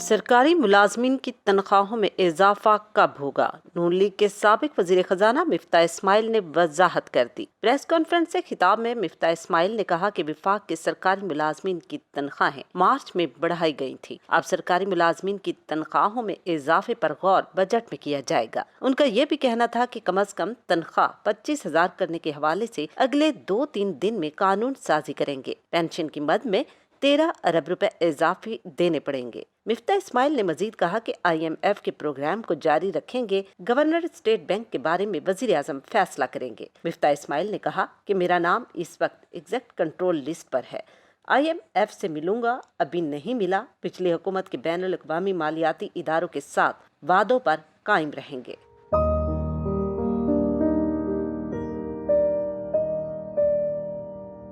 सरकारी मुलाजमीन की तनख्वाहों में इजाफा कब होगा? नून लीग के साबिक वजीर खजाना मिफ्ता इस्माइल ने वजाहत कर दी। प्रेस कॉन्फ्रेंस से खिताब में मिफ्ता इस्माइल ने कहा कि विफाक के सरकारी मुलाजमीन की तनख्वाहें मार्च में बढ़ाई गई थी। अब सरकारी मुलाजमीन की तनख्वाहों में इजाफे पर गौर बजट में किया जाएगा। उनका ये भी कहना था कि कम अज कम तनख्वाह 25,000 करने के हवाले से अगले 2-3 दिन में कानून साजी करेंगे। पेंशन की मद में 13 अरब रुपए इजाफी देने पड़ेंगे। मिफ्ता इस्माइल ने मजीद कहा कि IMF के प्रोग्राम को जारी रखेंगे। गवर्नर स्टेट बैंक के बारे में वजीर आजम फैसला करेंगे। मिफ्ता इस्माइल ने कहा कि मेरा नाम इस वक्त एग्जैक्ट कंट्रोल लिस्ट पर है। IMF से मिलूंगा, अभी नहीं मिला। पिछली हुकूमत के बैनुल अक़वामी मालियाती इदारों के साथ वादों पर कायम रहेंगे।